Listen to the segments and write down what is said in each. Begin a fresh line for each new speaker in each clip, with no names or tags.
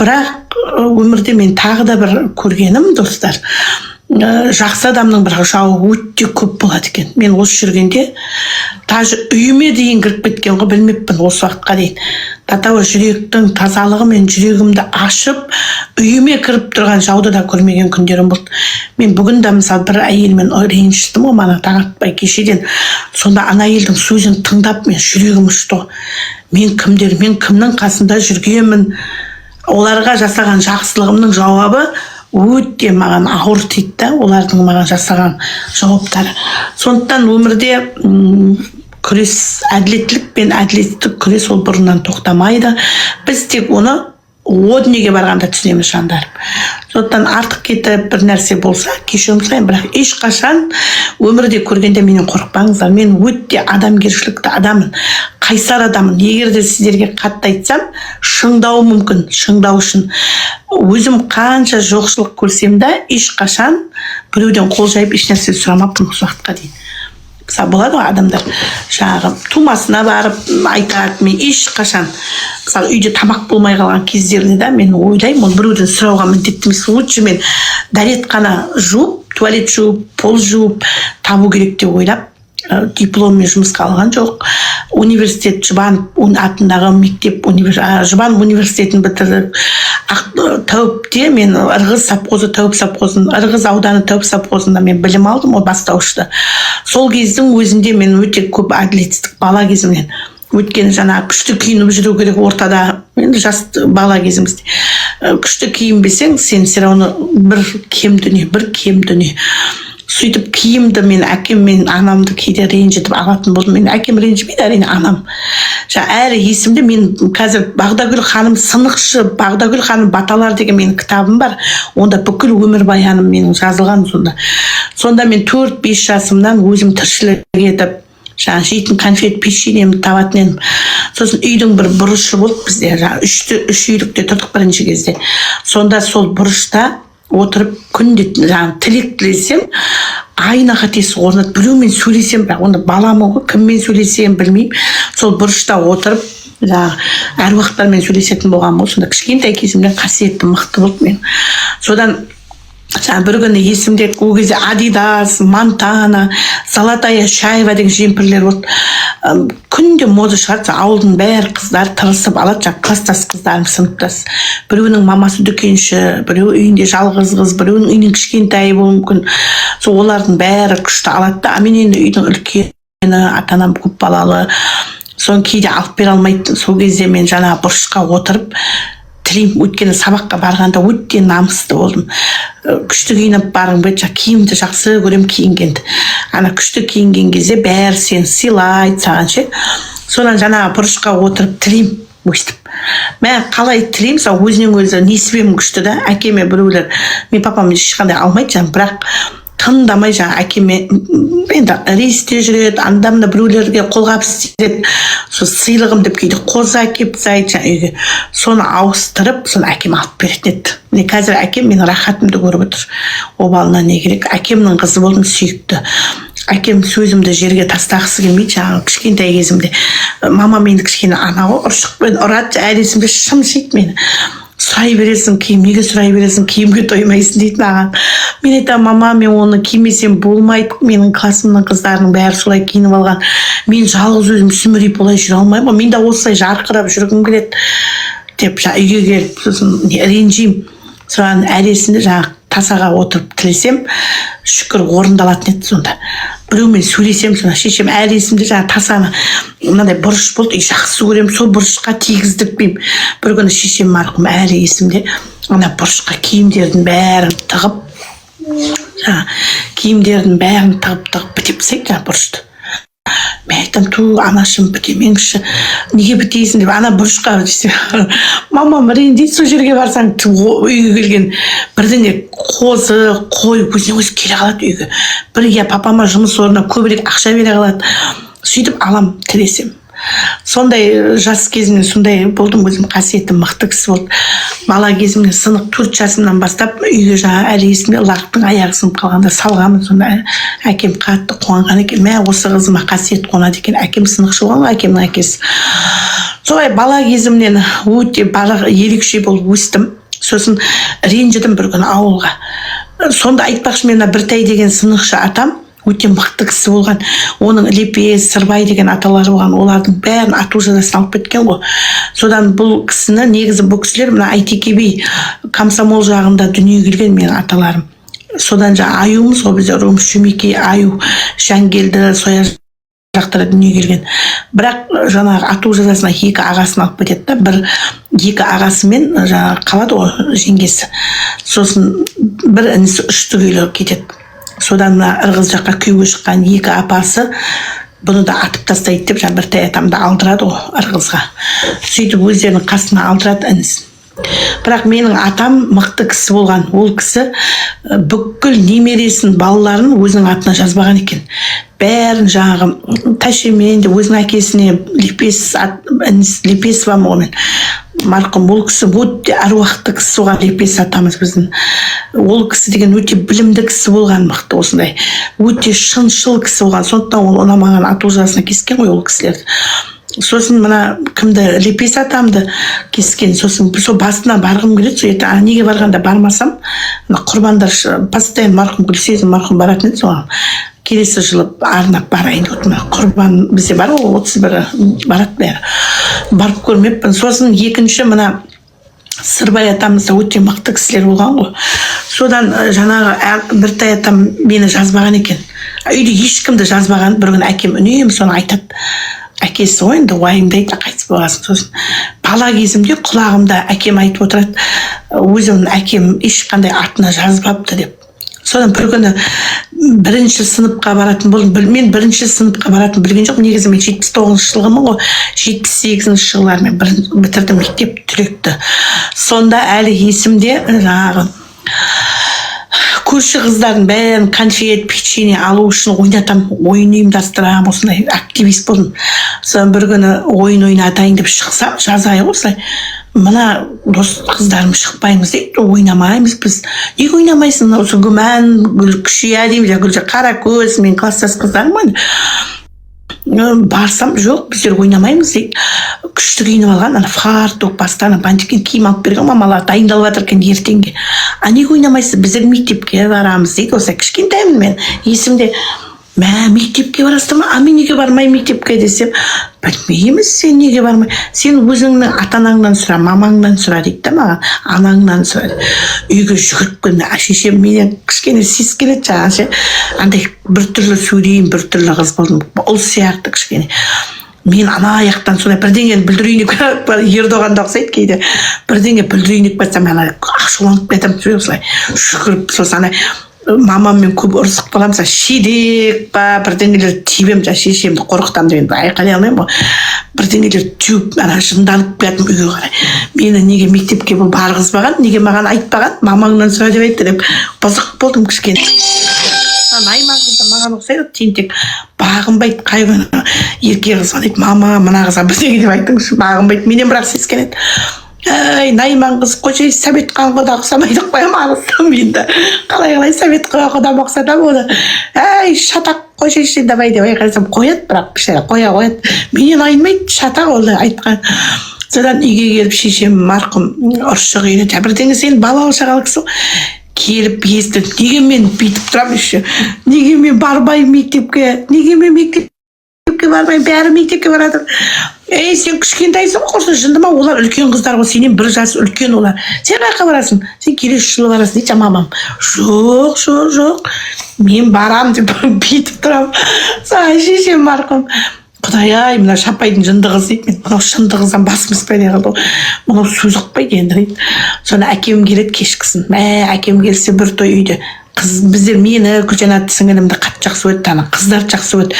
бірақ өмірде мен тағы да бір көргенім, достар, жақсы адамның бір жауы өте көп болады екен. Мен осы жүргенде даже үйіме дейін кіріп кеткен ғой, білмеппін осы уақытқа дейін. Татау жүректің тазалығы мен жүрегімді ашып, үйіме кіріп тұрған жауды да көрмеген күндерім болды. Мен бүгін де мысалы бір әйелмен ренжістім ғой, мана тағатпай кешеден. Сонда ана әйелдің сөзін тыңдап мен жүрегім ұшты. Мен кімнің қасында жүргенмін, оларға жасаған жақсылығымның жауабы өте маған ауыр тиді да, олардың маған жасаған жауаптары. Сондықтан өмірде күрес, әділеттілік пен әділеттік күрес ол бұрыннан тоқтамайды. Біз тек оны однеге барғанда түсінеміз, жандарым. Сондықтан артық кетіп бір нәрсе болса, кешірім сұраймын, бірақ ешқашан өмірде көргенде менен қорықпаңыздар. Мен өте адамгершілікті адаммын, қайсар адаммын. Егер де сіздерге қатты айтсам, шыңдау мүмкін, шыңдау үшін. Өзім қанша жоқшылық көрсем де, ешқашан біреуден қол жайып еш нәрсе сұрамаппын осы уақытқа дейін. Мысалы болады ғой адамдар, жаңағы тумасына барып айтады, мен ешқашан мысалы үйде тамақ болмай қалған кездерінде де мен ойлаймын, оны біреуден сұрауға міндетті емес. Лучше мен дәретхана жуып, туалет жуып, пол жуып табу керек деп ойлап, дипломмен жұмысқа алған жоқ. Университет, Жұбанов атындағы мектеп, Жұбанов университетін бітіріп, Тәуіпте мен Ырғыз ауданы Тәуіп совхозында мен білім алдым, ол бастауышты. Сол кездің өзінде мен өте көп әділетсіздік бала кезімнен. Өйткені жаңа күшті киініп жүру керек ортада, енді жас бала кезімізде. Күшті киінбесең, сен все равно бір кем дүние. Сөйтіп киімді мен әкем мен анамды кейде ренжітіп алатын болдым. Мен әкем ренжімейді, әрине анам. Әлі есімде, мен қазір Бағдагүл ханым сынықшы, Бағдагүл ханым баталар деген менің кітабым бар. Онда бүкіл өмірбаяным менің жазылған сонда. Сонда мен 4-5 жасымнан өзім тіршілік етіп, жейтін конфет печеньемді табатын едім. Сосын үйдің бір бұрышы болды бізде, үш үйлікте тұрдық бірінші кезде. Сонда сол бұрышта отырып күнде тілек тілесем, айна қатесі орнады. Біреумен сөйлесем, бірақ оны баламын ғой, кіммен сөйлесем білмеймін. Сол бұрышта отырып, әруақтармен сөйлесетін болған бол. Сонда кішкентай кезімнен қасиетті мықты болды мен. Содан бір күні есімде, ол кезде Адидас, Монтана, Золотая Шайба деген жемпірлер болды. Күнде мода шығарса, ауылдың бәрі қыздар тырысып алады, класстас қыздарым, сыныптас. Біреуінің мамасы дүкенші, біреу үйінде жалғыз қыз, біреуінің үйінің кішкентайы болуы мүмкін. Сол олардың бәрі күшті алады да, мен енді үйдің үлкені, ата-анам көп балалы. Соны кейде алып бере алмайтын. Сол кезде мен жаңа бұрышқа отырып тілеймін, өйткені сабаққа барғанда өте намысты болдым. Күшті киініп барғым келді, киімді жақсы көрем киінгенді. Ана күшті киінген кезде бәрі сені сыйлайды саған ше. Содан жаңа бұрышқа отырып тілеймін, өстіп. Мен қалай тілеймін, сол өзінен өзі несібем күшті да, әкеме біреулер, мен папам ешқандай алмайды, бірақ тыңдамай әкеме енді рейсте жүреді, андамда біреулерге қолғабыс істеп, сол сыйлығым деп кейде қоза әкеп тастайды үйге. Соны ауыстырып, соны әкем алып беретін еді. Міне қазір әкем менің рахатымды көріп отыр. Обалына не керек? Әкемнің қызы болдым, сүйікті. Әкем сөзімді жерге тастағысы келмейді, жаңағы кішкентай кезімде. Мама мені кішкене анау ұршықпен ұрады, әлі есімде шымшиды мені. Сұрай бересің киім, неге сұрай бересің, киімге тоймайсың дейді маған. Мен айтамын, мама, мен оны кимесем болмайды, менің классымның қыздарының бәрі солай киініп алған. Мен жалғыз өзім сүмірейіп олай жүре алмаймын, мен де осылай жарқырап жүргім келеді деп үйге келіп, сосын ренжимін. Соған әлі есімде тасаға отырып тілесем, шүкір орындалатын еді сонда. Біреумен сөйлесем, сонда шешем әлі есімде тасаны, мынандай бұрыш болды, жақсы көрем, сол бұрышқа тигіздіртпеймін. Бір күні шешем марқұм әлі есімде, ана бұрышқа киімдердің бәрін тығып бітеп тастайды бұрышты. Мен айтам, анашым, бітемеңші, неге бітейсің деп, ана бұрышқа десе, мамам ренжиді, сол жерге барсаң, үйге келген бірдеңе қозы, қой, өзіне өзі келе қалады үйге. Бір папама жұмыс орнына көбірек ақша бере қалады. Сөйтіп алам, тілесем. Сондай жас кезімнен сондай болдым, өзім қасиетім мықты кісі болды. Бала кезімнен сынық 4 жасымнан бастап үйге жаңа әлі есімде лақтың аяғы сынып қалғанда салғанмын. Сонда әкем қатты қуанған екен. Мә, осы қызыма қасиет қонады екен. Әкем сынықшы болған ғой, әкемнің әкесі. Солай бала кезімнен өте ерекше болып өстім. Сосын ренжідім бір күні ауылға. Сонда айтпақшы, мен Біртай деген сынықшы атам өте мықты кісі болған. Оның Лепес, Сырбай деген аталары болған. Олардың бәрін ату жазасын алып кеткен ғой. Содан бұл кісіні, негізі бұл кісілер мына Айтеке би комсомол жағында дүниеге келген менің аталарым. Содан жаңа аюмыз ғой, бізде Румс Шүмеке, аю, Шәңгелді, соя жақтары дүниеге келген. Бірақ жаңағы ату жазасына 2 ағасын алып кетеді. Бір 2 ағасымен жаңағы қалады ғой жеңгесі. Сосын бір інісі 3 түгейлі кетеді. Содан мына ырғыз жаққа күйеуге шыққан 2 апасы бұны да атып тастайды деп жаңа Біртай атамды алдырады ғой ырғызға. Сөйтіп өздерінің қасына алдырады інісін. Бірақ менің атам мықты кісі болған. Ол кісі бүкіл немересін, балаларын өзінің атына жазбаған екен. Бәрін жаңағы тәшемен де өзінің әкесіне Лепесова мұғымен. Марқұм ол кісі өте әруақты кісі соған Лепес атамыз біздің. Ол кісі деген өте білімді кісі болған, мықты осындай. Өте шыншыл кісі болған. Сондықтан ол ұнамаған ату жазасына кескен ғой ол кісілерді. Сосын мына кімді, Лепес атамды кескен. Сосын сол басына барғым келеді. Неге барғанда бармасам, құрбандар постоянно марқұм Гүлсезім марқұм баратын еді соған. Келесі жылы арнап барайын деп отырмын. Құрбан бізде бар ғой, 31 барады бәрі. Барып көрмеппін. Сосын екінші мына Сырбай атамыз да өте мықты кісілер болған ғой. Содан жаңағы Біртай атам мені жазбаған екен. Үйде ешкімді жазбаған. Бір күні әкем үнемі соны айтады. Әкесі ғой енді уайымдайды, қайтыс болғасын. Сосын бала кезімде құлағымда әкем айтып отырады, өзімнің әкем ешқандай атына жазбапты деп. Содан бір күні бірінші сыныпқа баратын болдым. Мен бірінші сыныпқа баратын білген жоқ. Негізі мен 79 жылғымын ғой. 78 жылғылармен бітірдім мектеп түлекті. Сонда әлі есімде жаңағы көрші қыздардың бәрін конфет, печенье алу үшін ойнатам, ойын ұйымдастырам, осындай активист болдым. Содан бір күні ойын ойнатайын деп шықсам, жазайық осылай. Мына дос қыздарым шықпаймыз дейді, ойнамаймыз біз. Неге ойнамайсың? Осы Гүмән, Күшия дейміз, Гүлжа Қаракөз, мен класстас қыздарым ғой. Барсам, жоқ, біздер ойнамаймыз дейді. Күшті киініп алған, фартук, бастан бантикен киім алып берген, мамалар дайындалып жатыр екен ертеңге. Неге ойнамайсыз? Біздер мектепке барамыз дейді. Осы кішкентаймын мен. Есімде, мектепке барасың ба? Мен неге бармай мектепке десем, білмейміз, сен неге бармай? Сен өзіңнің ата-анаңнан сұра, мамаңнан сұра дейді да маған. Анаңнан сұра. Үйге жүгіріп келді. Шешем менен кішкене сескенеді жаңағы. Андай бір түрлі сөйлейін, бір түрлі қыз болдым. Ол сияқты кішкене. Мен ана аяқтан сондай бірдеңені бүлдірейініп Ердоғанда ұқсайды кейде. Бірдеңе бүлдірейініп кетсем, ашуланып кетемін, осылай жүгіріп, сосын мамаммен көп ұрысып қаламын, шидек па, бірдеңелер тибем, шешемді қорқытам деген айқайлай алмаймын ғой. Бірдеңелер түйіп, жынданып кетім үйге қарай. Мені неге мектепке бұл барғызбаған, неге маған айтпаған, мамаңнан сұра деп айтты деп бұзық болдым кішкене. Наймағызда маған ұқсайды, тентек бағынбайды, қай күні ерке қыз дейді, мама, мына қызға бірдеңе деп айтыңызшы, бағынбайды, менен бірақ сескенеді. Найман қыз қожай Сәбетқан құда ұқсамайды қоям арыстым енді. Қалай Сәбет құда ұқсадам оны. Шатақ қожайшы давай деп айқайласам қояды, бірақ кішкене қояды. Менен айнымайды, шатақ олды айтқан. Содан үйге келіп шешем марқұм ұршық үйрет. Бірдеңе сен балалы шағалы кісі келіп естіп, неге мен бүйтіп тұрам еще, неге мен бармаймын мектепке, неге мен мектепке бармаймын, бәрі мектепке барады. Сен кішкентайсың ғой, құрсын жынды ма, олар үлкен қыздар ғой, сенен бір жас үлкен олар. Сен қайқа барасың? Сен келесі жылы барасың дейді мамам. Жоқ, мен барам деп бүйтіп тұрам. Шешем марқұм. Құдай-ай, мына Шапайдың жынды қызы дейді. Мен мынау шынды қыздан басым іспәне қалды. Мынау сөз ұқпайды енді дейді. Соны әкем келеді кешкісін. Әкем келсе бір той үйде. Біздер мені, Гүлжанат сіңілімді қатты жақсы өтті, қыздар жақсы өтті.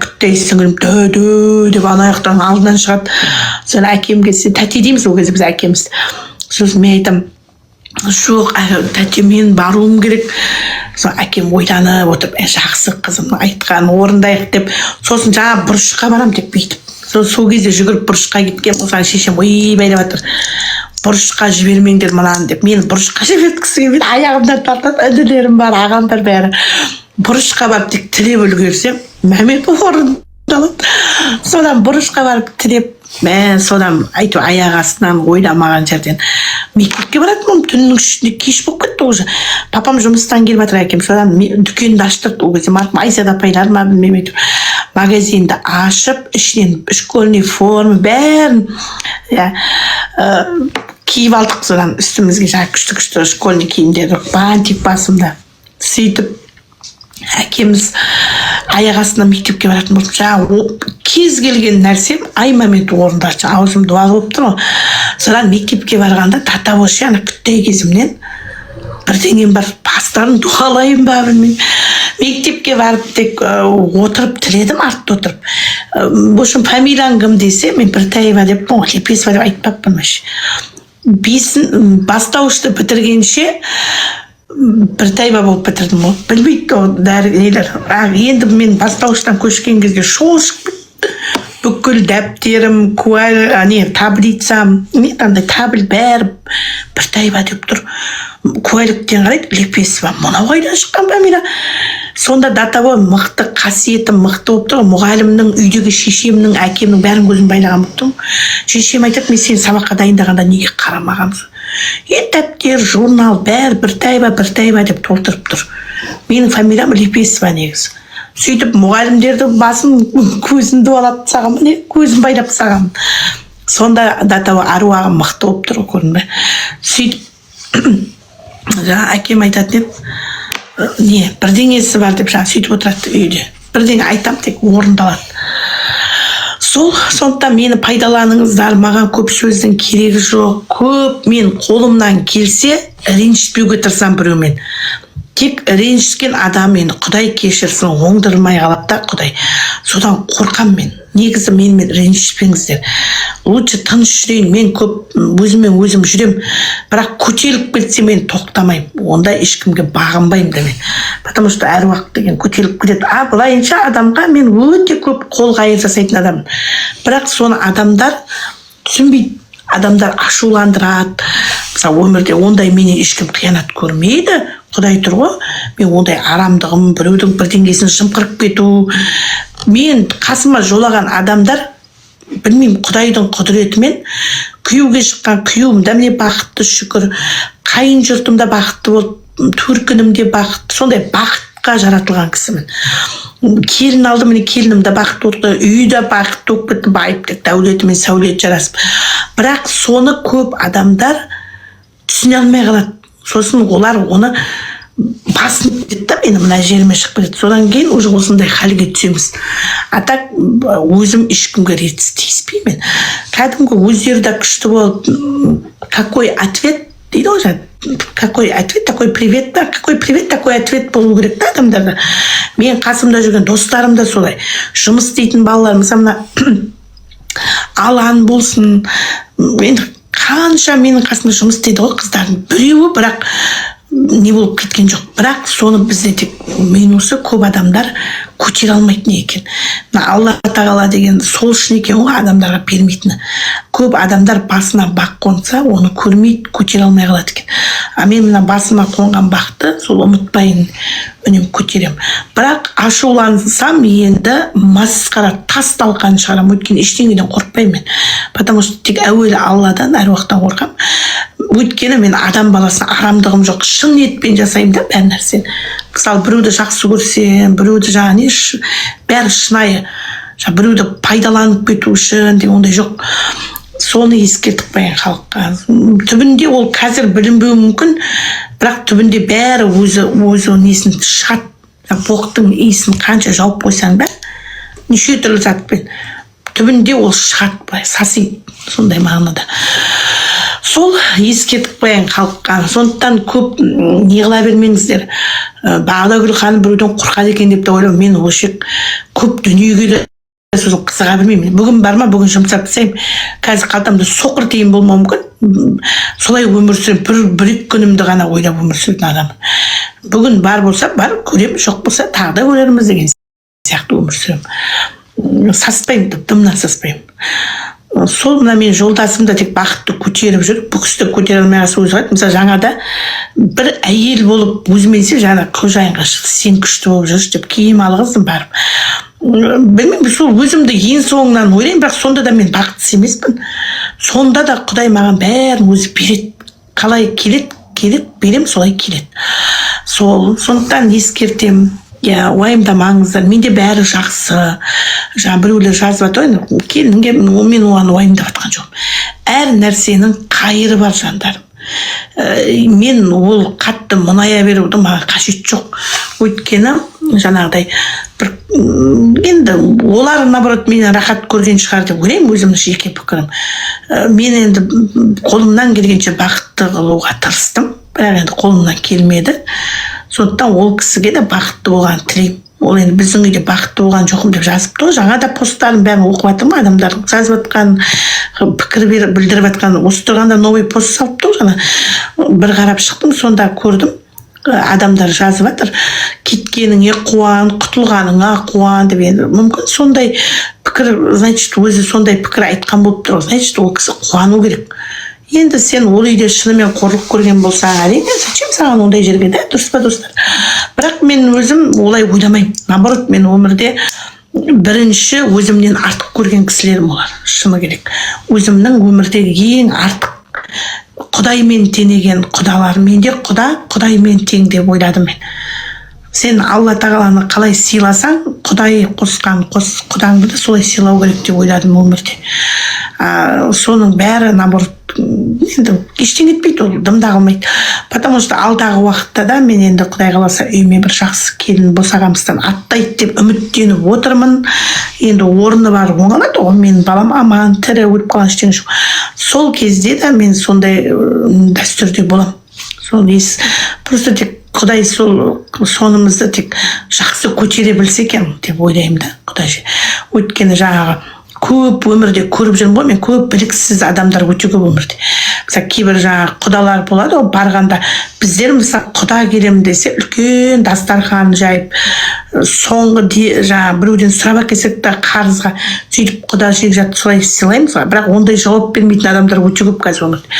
Күттей сіңілім дөй деп анаяқтан алдынан шығады. Соны әкем келсе, тәте дейміз ол кезде біз әкеміз. Сосын мен айтам, жоқ, тәте мен баруым керек. Сосын әкем ойланып отырып, жақсы қызымның айтқанын орындайық деп, сосын жаңа бұрышқа барам деп бүйтіп сол кезде жүгіріп бұрышқа кеткен болсаң шешем ойбай деп жатыр, бұрышқа жібермеңдер мынаны деп. Мені бұрышқа жіберткісі келмейді, аяғымдан тартады, інілерім бар, ағамдар бәрі. Бұрышқа барып тек тілеп үлгерсем, мәмет орындалады. Содан бұрышқа барып тілеп, содан айтып аяқ астынан ойламаған жерден мектепке баратынмын. Түннің ішінде кеш болып кетті уже. Папам жұмыстан келіп жатыр, әкем содан дүкенді аштырды. Ол кезде Айзада апайлар ма білмеймін әйтеуір магазинді ашып, ішінен школьный форма бәрін киіп алдық. Содан үстімізге жаңа күшті школьный киімдерді, бантик басымда. Сөйтіп әкеміз аяқ астынан мектепке баратын болдым. Жаңа кез келген нәрсем ай момент орындады. Аузым дуа болып тұр ғой. Содан мектепке барғанда татабошы ана күттай кезімнен бірдеңем бар, бастарын дуалайын ба білмеймін. Мектепке барып тек отырып тіледім, артта отырып. В общем, фамилияң кім десе, мен Біртаева деп, Лепесова деп айтпаппын вообще. Бастауышты бітіргенше Біртаева болып бітірдім ғой. Білмейді ол дәрігерлер. Енді мен бастауыштан көшкен кезде шошып бүкіл дәптерім, таблицам, табль бәрі Біртаева деп тұр. Куәліктен қарайды, Лепесова. Мынау қайдан шыққан ба мені? Сонда датабой мықты, қасиетім мықты болып тұр. Мұғалімнің, үйдегі шешемнің, әкемнің бәрін көзін байлаған болып тұр. Шешем айтады, мен сені сабаққа дайындағанда неге қарамағансың? Дәптер, журнал бәрі Біртаева деп толтырып тұр. Менің фамилиям Лепесова негізі. Сөйтіп мұғалімдерді басын көзін дуалап тастаған, көзін байлап тастаған. Сонда датабой аруағым мықты болып тұр, көрдің бе? Сөйтіп әкем айтады деп, бірдеңесі бар деп сөйтіп отырады үйде. Бірдеңе айтам, тек орындалады. Сондықтан мені пайдаланыңыздар, маған көп сөздің керегі жоқ. Көп мен қолымнан келсе ренжітпеуге тырысам біреумен. Тек ренжіскен адам мені Құдай кешірсін, оңдырмай қалап та Құдай. Содан қорқам мен. Негізі менімен ренжіспеңіздер. Лучше тыныш жүрейін, мен көп өзіммен өзім жүрем, бірақ көтеріліп кетсе мен тоқтамайым. Онда ешкімге бағынбаймын да мен. Потому что әруақ деген көтеріліп кетеді. Былайынша адамға мен өте көп қол қайыр жасайтын адаммын. Бірақ соны адамдар түсінбейді. Адамдар ашуландырады. Мысалы, өмірде ондай менен ешкім қиянат көрмейді. Құдай тұр ғой, мен ондай арамдығым, біреудің бірдеңесін жымқырып кету. Мен қасыма жолаған адамдар, білмеймін, Құдайдың құдіретімен күйеуге шыққан күйеуім да міне бақытты, шүкір. Қайын жұртым да бақытты болып, төркінім де бақытты. Сондай бақытқа жаратылған кісімін. Келін алды, міне келінім де бақытты болды, үй де бақытты болып кетті, байыптық, дәулетімен сәулет жарасып. Бірақ соны көп адамдар түсіне алмай қалады. Сосын олар оны басынып кетті, мені мына жеріме шығып кетеді. Содан кейін уже осындай халге түсеміз. Так өзім ешкімге ретсіз тиіспеймін. Кәдімгі өздері де күшті болып, какой ответ дейді ғой, какой ответ, такой привет, какой привет, такой ответ болу керек та адамдарда. Мен қасымда жүрген достарым да солай. Жұмыс істейтін балалар, мысалы Алан болсын, енді қанша менің қасымда жұмыс істейді ғой қыздардың, біреуі бірақ не болып кеткен жоқ. Бірақ соны бізде тек минусы көп адамдар көтере алмайтын екен. Алла тағала деген сол үшін екен ғой адамдарға бермейтіні. Көп адамдар басына бақ қонса, оны көрмейді, көтере алмай қалады екен. Мен мына басыма қонған бақты сол ұмытпайын, үнемі көтерем. Бірақ ашулансам енді масқара тас талқан шығарам, өйткені ештеңеден қорықпаймын мен. Потому что тек әуелі Алладан, әруақтан қорқам. Өйткені мен адам баласына арамдығым жоқ, шын ниетпен жасаймын да бәр нәрсені. Мысалы, біреуді жақсы көрсем, біреуді жаңа бәрі шынайы, біреуді пайдаланып кету үшін деген ондай жоқ. Соны ескертіп қояйын халыққа. Түбінде ол қазір білінбеуі мүмкін, бірақ түбінде бәрі өзі несін шығады. Боқтың иісін қанша жауып қойсаң да, неше түрлі затпен түбінде ол шығады, сасиды, сондай мағынада. Сол ескертіп қояйын халыққа. Сондықтан көп неғыла бермеңіздер. Бағдагүл ханым біреуден қорқады екен деп те ойлаймын. Мен осы көп дүниеге сосын қызыға бермеймін. Бүгін бар ма, бүгін жұмсап тастаймын. Қазір қалтамда соқыр тиын болмауы мүмкін. Солай өмір сүремін, бір-екі күнімді ғана ойлап өмір сүретін адам. Бүгін бар болса, бар, көремін, жоқ болса, тағы да көрерміз деген сияқты өмір сүремін. саспаймын, дымнан саспаймын. Сол мына мен жолдасым да тек бақытты көтеріп жүр, бұл кісі көтере алмай қалса өзі қалады. Мысалы жаңада бір әйел болып өзімен сен жаңа қожайынға шықты, сен күшті болып жүрші деп киім алғыздым барып. Білмеймін, сол өзімді ең соңынан ойлаймын, бірақ сонда да мен бақытсыз емеспін. Сонда да Құдай маған бәрін өзі береді. Қалай келеді, берем, солай келеді. Сондықтан ескертемін. Уайымдамаңыздар, менде бәрі жақсы. Жаңа біреулер жазып жатыр, келінге мен оған уайымдап жатқан жоқпын. Әр нәрсенің қайыры бар, жандарым. Мен ол қатты мұная берудің маған қажеті жоқ. Өйткені жаңағыдай бір енді олар наоборот мені рахат көрген шығар деп ойлаймын, өзімнің жеке пікірім. Мен енді қолымнан келгенше бақытты қылуға тырыстым, бірақ енді қолымнан келмеді. Сондықтан ол кісіге де бақытты болған тілеймін. Ол енді біздің үйде бақытты болған жоқым деп жазыпты ғой. Жаңа да посттарын бәрін оқып жатырмын, адамдардың жазып жатқан, пікір білдіріп жатқан. Осы тұрғанда новый пост салыпты ғой, жаңа бір қарап шықтым, сонда көрдім. Адамдар жазып жатыр, кеткеніңе қуан, құтылғаныңа қуан деп. Енді мүмкін сондай пікір, значит, өзі сондай пікір айтқан болып тұр, значит, ол кісі қуану керек. Енді сен ол үйде шынымен қорлық көрген болсаң, әрине, зачем саған ондай жерге, да, дұрыс па, достар? Бірақ мен өзім олай ойламаймын. Наоборот, мен өмірде бірінші өзімнен артық көрген кісілерім олар, шыны керек. Өзімнің өмірдегі ең артық Құдаймен теңеген құдалар. Менде Құдаймен тең деп ойладым мен. Сен Алла тағаланы қалай сыйласаң, Құдай қосқан құдаңды да солай сыйлау керек деп ойладым өмірде. Соның бәрі наоборот енді ештеңе етпейді, ол дымда қалмайды. Потому что алдағы уақытта да мен енді Құдай қаласа үйіме бір жақсы келін босағамыздан аттайды деп үміттеніп отырмын. Енді орны бар оңалады, ол менің балам аман, тірі, өліп қалған ештеңе жоқ. Сол кезде де мен сондай дәстүрде боламын. Сол просто тек Құдай сонымызды тек жақсы көтере білсе екен деп ойлаймын да, Құдай. Өйткені жаңағы көп өмірде көріп жүрмін ғой, мен көп біліксіз адамдар өте көп өмірде. Мысалы, кейбір жаңағы құдалар болады, ол барғанда біздер мысалы құда келемін десе, үлкен дастархан жайып, соңғы жаңағы біреуден сұрап әкелсек те қарызға сөйтіп құда жегжат солай сыйлаймыз ғой. Бірақ ондай жауап бермейтін адамдар өте көп қазір өмірде.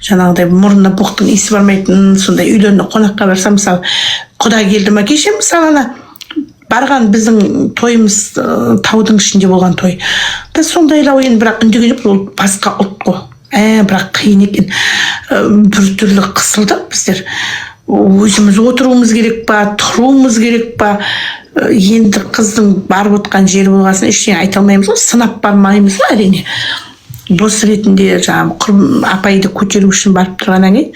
Жаңағыдай мұрнына боқтың иісі бармайтын, сондай үйлеріне қонаққа барсам, мысалы, құда келді ма, кеше мысалы барған біздің тойымыз таудың ішінде болған той. Да сондайлау енді, бірақ үндеген жоқ, ол басқа ұлт қой. Бірақ қиын екен. Бір түрлі қысылдық біздер. Өзіміз отыруымыз керек па, тұруымыз керек па? Енді қыздың барып отқан жері болғасын ештеңе айта алмаймыз ғой, сынап бармаймыз ғой, әрине. Дос ретінде жаңағы апайды көтеру үшін барып тұрғаннан кейін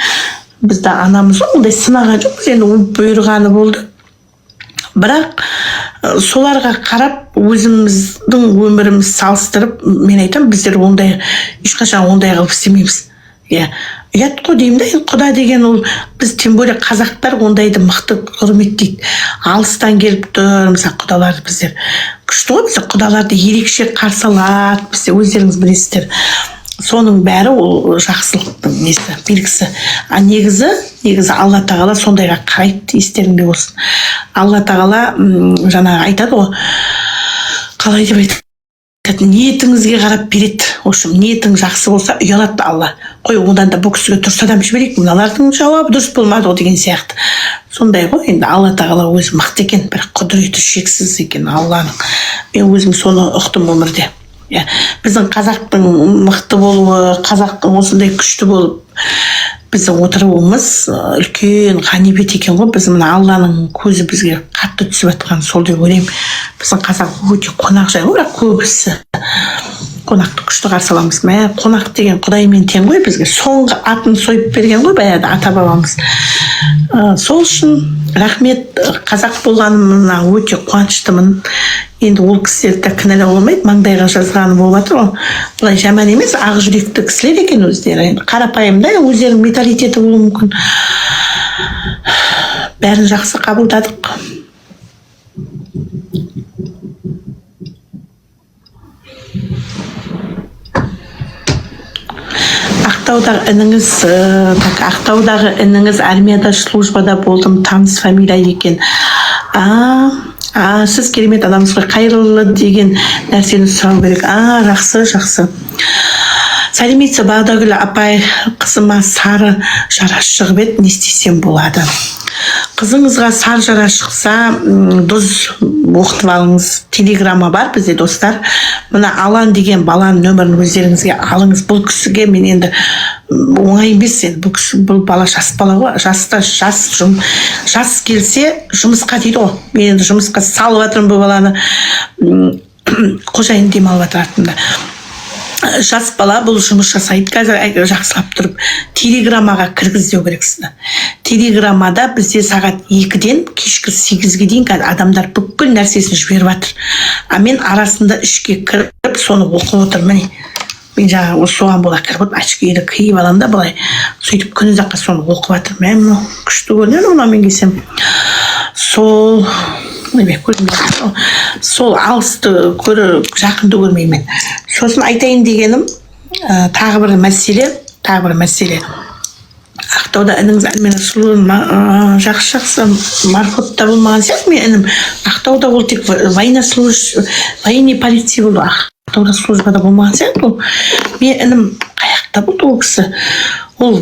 бізді анамыз ондай сынаған жоқпыз, енді ол бұйырғаны болды. Бірақ соларға қарап өзіміздің өміріміз салыстырып, мен айтам, біздер ондай ешқашан ондай қылып істемейміз. Ұят қой деймін да, құда деген ол, біз тем более қазақтар ондайды мықты құрметтейді. Алыстан келіп тұр, мысалы құдаларды біздер күшті ғой, біздер құдаларды ерекше қарсы алады, біздер өздеріңіз білесіздер. Соның бәрі ол жақсылықтың несі, белгісі. Негізі Алла тағала сондайға қарайды, естеріңде болсын. Алла тағала жаңағы айтады ғой, қалай деп айтады, ниетіңізге қарап береді. В общем, ниетің жақсы болса, ұялады Алла. Қой, одан да бұл кісіге дұрыс адам жіберейік, мыналардың жауабы дұрыс болмады ол деген сияқты. Сондай ғой, енді Алла тағала өзі мықты екен, бірақ құдіреті шексіз екен Алланың. Мен өзім соны ұқтым өмірде. Біздің қазақтың мықты болуы, қазақтың осындай күшті болып біздің отыруымыз үлкен ғанибет екен ғой. Біз мына Алланың көзі бізге қатты түсіп жатқан сол деп ойлаймын. Біздің қазақ өте қонақжай ғой, бірақ көбісі қонақты күшті қарсы аламыз. Қонақ деген Құдаймен тең ғой, бізге соңғы атын сойып берген ғой баяғыда ата бабамыз. Сол үшін рахмет, қазақ болғанымна өте қуаныштымын. Енді ол кісілерді кінәлауға болмайды, маңдайға жазғаны болып жатыр ғой. Бұлай жаман емес, ақ жүректі кісілер екен өздері. Қарапайым да, өздерінің менталитеті болуы мүмкін. Бәрін жақсы қабылдадық. Ақтаудағы ініңіз, Ақтаудағы ініңіз армияда службада болдым, таныс фамилия екен. Сіз керемет адамсыз ғой, қайырлы деген нәрсені сұрау керек. Жақсы. Сәлеметсіз Бағдагүл апай, қызыма сары жара шығып еді, не істесем болады? Қызыңызға сары жара шықса, дос оқытып алыңыз. Телеграмма бар бізде, достар. Мына Алан деген баланың нөмірін өздеріңізге алыңыз. Бұл кісіге мен енді оңай емес, бұл бала жас бала ғой, жас келсе жұмысқа дейді ғой. Мен енді жұмысқа салып жатырмын бұл баланы, қожайын демалып жатыр. Жас бала бұл жұмыс жасайды, қазір жақсылап тұрып. Телеграммаға кіргіздеу керексіз. Телеграммада бізде сағат 2-ден кешкі 8-ге дейін адамдар бүкіл нәрсесін жіберіп жатыр. Мен арасында ішке кіріп, соны оқып отырмын. Мен жаңа соған бола кіріп, ашкейді киіп аламын да былай. Сөйтіп күн ұзаққа соны оқып жатырмын. Мен күшті көрінеді, оны мен келсем. Сол алысты жақынды көрмеймін. Сосын айтайын дегенім, тағы бір мәселе. Ақтауда ініңіз армияда служба, жақсы маршрутта болмаған сияқты. Мен інім Ақтауда ол тек военный полиция болды. Ақтауда службада болмаған сияқты. Мен інім қаяқта болды ол кісі. Ол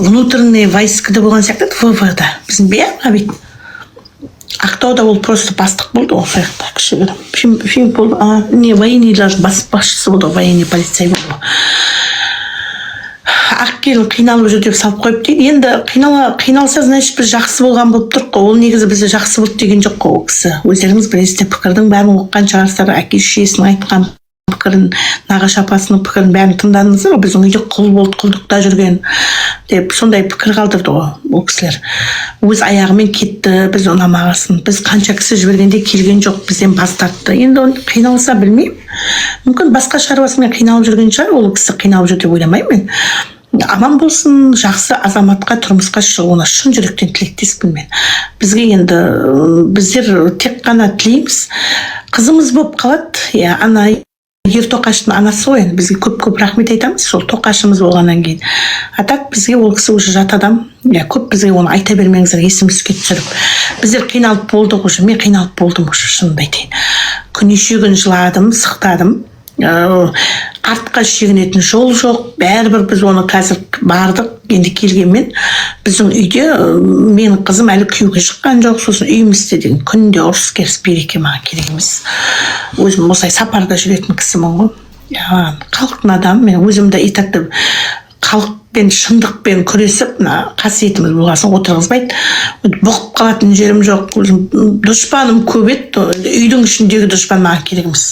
внутренний войскада болған сияқты, ВВ-да. Біздің бейін Ақтауда ол просто бастық болды, ол сияқты кішігірім. Фильм болды, военныйлар басшысы болды, военный полицей болды. Ақкелін қиналып жүр деп салып қойып дейді. Енді қиналса, значит, біз жақсы болған болып тұрқ қой. Ол негізі бізді жақсы болды деген жоқ қой ол кісі. Өздеріңіз білесіздер, пікірдің бәрін оқыған шығарсыздар, әке-шешесінің айтқан пікірін, нағашы апасының пікірін бәрін тыңдадыңыздар ғой. Біздің үйде құл болды, құлдықта жүрген деп сондай пікір қалдырды ғой ол кісілер. Өз аяғымен кетті, біз ұнамағасын. Біз қанша кісі жібергенде келген жоқ, бізден бас тартты. Енді қиналса білмеймін. Мүмкін басқа шаруасымен қиналып жүрген шығар, ол кісі қиналып жүр деп ойламаймын. Аман болсын, жақсы азаматқа тұрмысқа шығуына шын жүректен тілектеспін мен. Бізге енді біздер тек қана тілейміз. Қызымыз болып қалады, Ертоқаштың анасы ғой, бізге көп рахмет айтамыз, сол тоқашымыз болғаннан кейін. Так бізге ол кісі уже жат адам, көп бізге оны айта бермеңіздер, есімізге түсіріп. Біздер қиналып болдық уже, мен қиналып болдым уже, шынымды айтайын. Неше күн жыладым, сықтадым. Артқа шегінетін жол жоқ, бәрібір біз оны қазір бардық, енді келгенмен біздің үйде менің қызым әлі күйеуге шыққан жоқ, сосын үйімізде деген күнде ұрыс керіс береке маған керек емес. Өзім осылай сапарда жүретін кісімін ғой. Халықтың адамы, мен өзімді итакты халықпен шындықпен күресіп, қасиетіміз болғасын отырғызбайды. Бұқып қалатын жерім жоқ. Дұшпаным көп еді, үйдің ішіндегі дұшпан маған керек емес.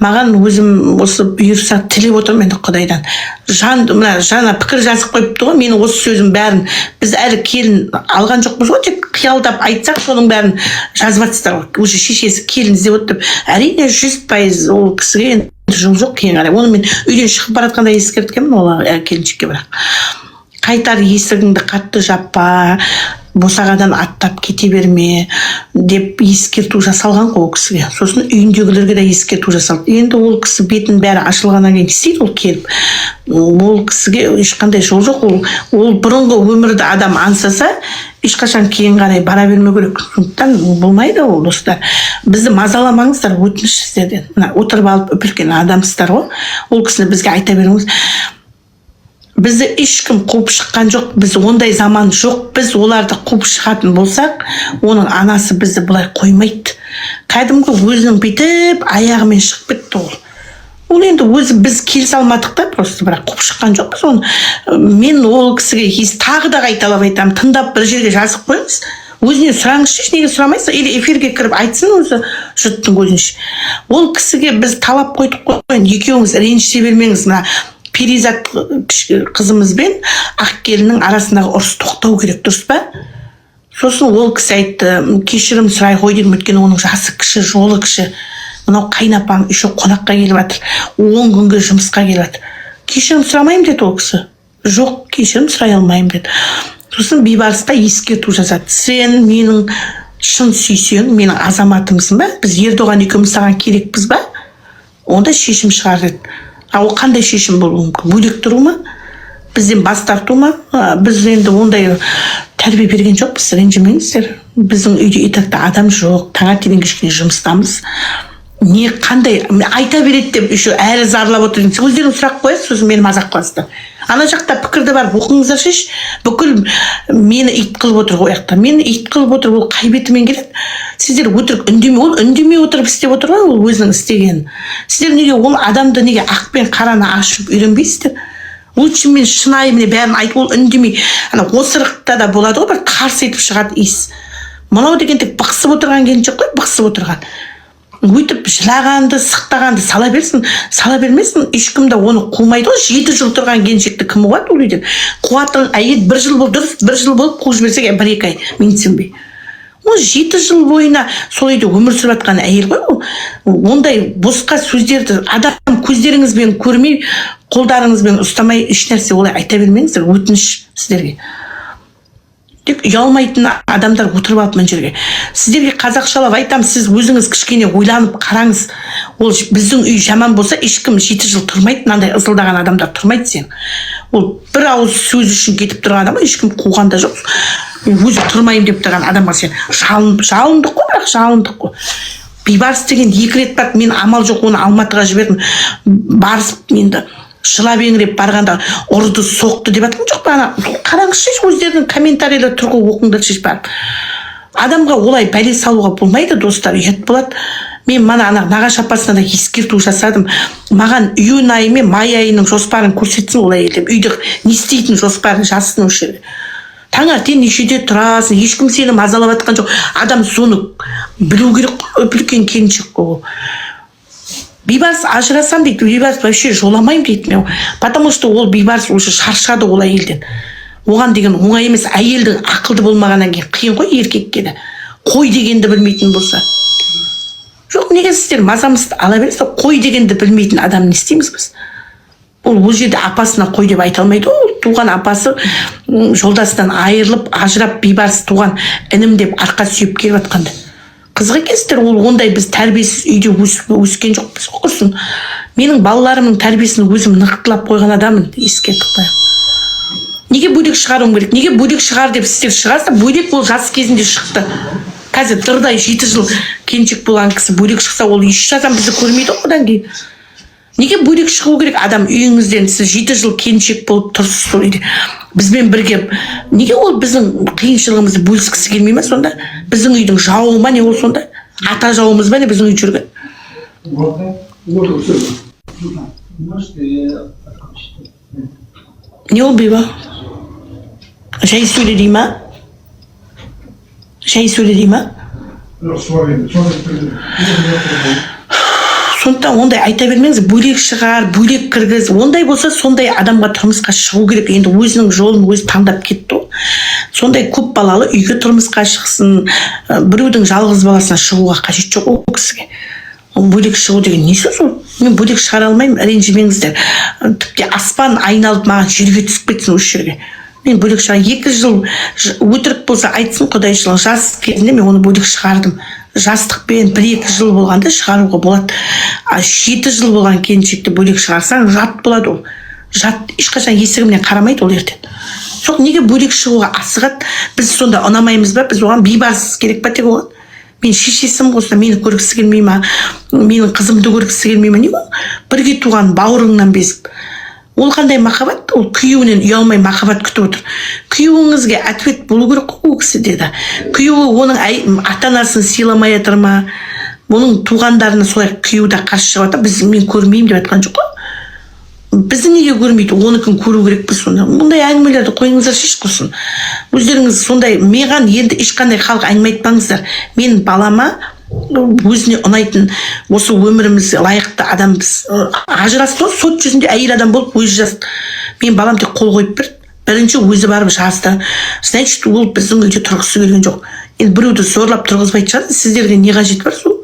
Маған өзім осы бұйырса тілеп отырмын енді Құдайдан. Жаңа пікір жазып қойыпты ғой, менің осы сөзім бәрін біз әлі келін алған жоқпыз ғой, тек қиялдап айтсақ, соның бәрін жазып жатсыздар ғой. Уже шешесі келін іздеп отыр. Әрине 100% ол кісіге жол жоқ кейін қарай. Оны мен үйден шығып баратқанда ескерткенмін ол келіншекке, бірақ қайтар есігіңді қатты жаппа, босағадан аттап кете берме деп ескерту жасалған ғой ол кісіге. Сосын үйіндегілерге де ескерту жасалды. Енді ол кісі бетін бәрі ашылғаннан кейін істейді ол келіп. Ол кісіге ешқандай жол жоқ. Ол бұрынғы өмірді адам аңсаса, ешқашан кейін қарай бара бермеу керек. Сондықтан болмайды ол, достар. Бізді мазаламаңыздар, өтініш сіздерден. Отырып алып үпілген адамсыздар ғой. Ол кісіні бізге айта беріңіз. Бізді ешкім қуып шыққан жоқ, біз ондай заман жоқ. Біз оларды қуып шығатын болсақ, оның анасы бізді бұлай қоймайды. Кәдімгі өзінің бүйтіп аяғымен шығып кетті ол. Ол енді өзі біз келісе алмадық та, просто бірақ қуып шыққан жоқпыз оны. Мен ол кісіге тағы да қайталап айтамын, тыңдап бір жерге жазып қойыңыз. Өзінен сұраңызшы, неге сұрамайсыз? Или эфирге кіріп айтсын өзі жұрттың көзінше. Ол кісіге біз талап қойдық қой, екеуіңіз ренжісе бермеңіз. Мына Перизат қызымызбен Ақкелінің арасындағы ұрыс тоқтау керек, дұрыс па? Сосын ол кісі айтты, кешірім сұрай ғой дедім, өйткені оның жасы кіші, жолы кіші. Мынау қайнапаң еще қонаққа келіп жатыр, 10 күнге жұмысқа келіп жатыр. Кешірім сұрамаймын деді ол кісі. Жоқ, кешірім сұрай алмаймын деді. Сосын бейбарыста ескерту жасады. Сен менің шын сүйсең, менің азаматымсың ба? Біз Ердоған екеуміз саған керекпіз ба? Онда шешім шығар деді. Ол қандай шешім болуы мүмкін? Бөлек тұру ма? бізден бас тарту ма? Біз енді ондай тәрбие берген жоқпыз, ренжімеңіздер. Біздің үйде итакта адам жоқ, таңертең кешке жұмыстамыз. Не қандай айта береді деп еще әлі зарлап отырдыңыз. Өздерің сұрақ қоясыз, сосын мені мазақ қыласыздар. Ана жақта пікірді бар, оқыңыздаршы. Бүкіл мені ит қылып отыр ғой жақта. Мені ит қылып отыр, ол қай бетімен келеді? Сіздер өтірік үндемей отырып істеп отыр ғой, ол өзінің істегенін. Сіздер неге ол адамды неге ақ пен қараны ашып үйренбейсіздер? Лучше мен шынайы міне бәрін айтып, ол үндемей. Ана осырықта да болады ғой, бір қарсы етіп шығады иіс. Мынау деген тек бықсып отырған келіншек қой, бықсып отырған. Өйтіп жылағанды, сықтағанды сала берсін, сала бермесін, ешкім де оны қумайды ғой. 7 жыл тұрған келіншекті кім қуады ол үйден? Қуатын әйел 1 жыл болып дұрыс, 1 жыл болып қуып жіберсек 1-2 ай, мен түсінбей. Ол 7 жыл бойына сол үйде өмір сүріп жатқан әйел ғой ол. Ондай босқа сөздерді адам көздеріңізбен көрмей, қолдарыңызбен ұстамай ешнәрсе олай айта бермеңіздер, өтініш сіздерге. Тек ұялмайтын адамдар отырып алып мына жерге. Сіздерге қазақшалап айтам, сіз өзіңіз кішкене ойланып қараңыз. Ол біздің үй жаман болса, ешкім 7 жыл тұрмайды, мынандай ызылдаған адамдар тұрмайды сен. Ол бір ауыз сөз үшін кетіп тұрған адам, ешкім қуған да жоқ. Өзі тұрмайым деп тұрған адамға сен жалындық қой, бірақ жалындық қой. Бейбарыс деген 2 рет барды, мен амал жоқ оны Алматыға жібердім. Барысып менді жылап еңіреп барғанда ұрды, соқты деп жатқан жоқ па? Қараңызшы, өздерінің комментарийлер тұрғы оқыңдаршы барып. Адамға олай бәле салуға болмайды, достар, ұят болады. Мен мана нағашы апасына да ескерту жасадым. Маған июнь айы мен май айының жоспарын көрсетсін ол әйел деп. Үйде не істейтін жоспарын жазсын осы жерге. Таңертең нешеде тұрасың, ешкім сені мазалап жатқан жоқ. Адам соны білу керек, үлкен келіншек қой. Бейбарыс ажырасам дейді, бейбарыс вообще жоламайым дейді. Потому что ол бейбарыс уже шаршады ол әйелден. Оған деген оңай емес, әйелдің ақылды болмағаннан кейін қиын ғой еркекке де. Қой дегенді білмейтін болса. Жоқ, неге сіздер мазамызды ала бересіздер? Қой дегенді білмейтін адам не істейміз біз? Ол жерде апасына қой деп айта алмайды. Ол туған апасы жолдасынан айырылып, ажырап, бейбарыс туған інім деп арқа сүйеп келіп жатқанды. Қызық екенсіздер, ол ондай біз тәрбиесіз үйде өскен жоқпыз. Құрсын. Менің балаларымның тәрбиесін өзім нықтылап қойған адамын, ескертіп қоямын. Неге бөлек шығаруым керек? Неге бөлек шығар деп сіздер шығарса, бөлек ол жас кезінде шықты. Қазір дырдай 7 жыл келіншек болған кісі бөлек шықса, ол еш адам бізді көрмейді одан кейін. Неге бөлек шығу керек? Адам үйіңізден сіз 7 жыл келіншек болып тұрсыз сол үйде. Бізбен бірге. Неге ол біздің қиыншылығымызды бөліскісі келмей ме сонда? Біздің үйдің жауы ма не ол сонда? Ата жауымыз ба не біздің үй жүрген? Не ол бейба? Жай сөйледей ма? Жай сөйледей ма? Сондықтан ондай айта бермеңіз, бөлек шығар, бөлек кіргіз. Ондай болса, сондай адамға тұрмысқа шығу керек. Енді өзінің жолын өзі таңдап кетті. Сондай көп балалы үйге тұрмысқа шықсын, біреудің жалғыз баласына шығуға қажет жоқ ол кісіге. Бөлек шығу деген не сөз ол? Мен бөлек шығара алмаймын, ренжімеңіздер. Тіпті аспан айналып маған жерге түсіп кетсін осы жерге. Мен бөлек шығар, 2 жыл өтірік болса айтсын құдайшылық, жас кезінде мен оны бөлек шығардым. Жастықпен 1-2 жыл болғанда шығаруға болады. 7 жыл болған келіншекті бөлек шығарсаң, жат болады ол. Жат ешқашан есігімнен қарамайды ол ертең. Жоқ, неге бөлек шығуға асығады? Біз сонда ұнамаймыз ба? Біз оған бейбарыс керек па тек оған? Мен шешесім болса, мені көргісі келмей ма? Менің қызымды көргісі келмей ма? Не ол? Бірге туған бауырыңнан безіп. Ол қандай махаббат? Ол күйеуінен ұялмай махаббат күтіп отыр. Күйеуіңізге ответ болу керек қой ол кісі деді. Күйеуі оның ата-анасын сыйламай жатыр ма? Оның туғандарына солай күйеуі қарсы шығып жатыр. Мен көрмеймін деп айтқан жоқ қой. Бізді неге көрмейді? Оныкін көру керек пе сонда? Мұндай әңгімелерді қойыңыздар шеш құрсын. Өздеріңіз сондай маған енді ешқандай халық әңгіме айтпаңыздар. Мен балама өзіне ұнайтын осы өміріміз лайықты адам біз ажырасты, сот жүзінде әйел адам болып өзі жазды. Мен балам тек қол қойып берді. Бірінші өзі барып жазды. Значит, ол біздің үйде тұрғысы келген жоқ. Енді біреуді зорлап тұрғызбайтын шығар. Сіздерге не қажет бар сол?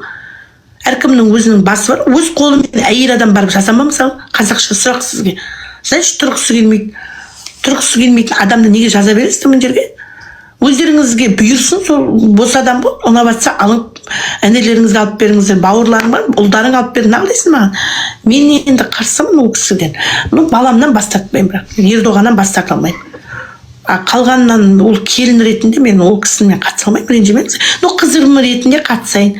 Әркімнің өзінің басы бар. Өз қолымен әйел адам барып жазама мысалы, қазақша сұрақ сізге. Значит, тұрғысы келмейді. Тұрғысы келмейтін адамды неге жаза бересіздер мына жерге? Өздеріңізге бұйырсын, сол бос адам бол, ұнаватса алып, әнелеріңізге алып беріңіздер, бауырларың бар, ұлдарың алып бер, нағылайсың маған. Мен енді қарсымын ол кісіден. Баламнан бас тартпаймын, бірақ Ердоғаннан бас тарта алмаймын. Қалғаннан ол келін ретінде мен ол кісімен қатыса алмаймын, ренжімеңіз. Қызым ретінде қатысайын.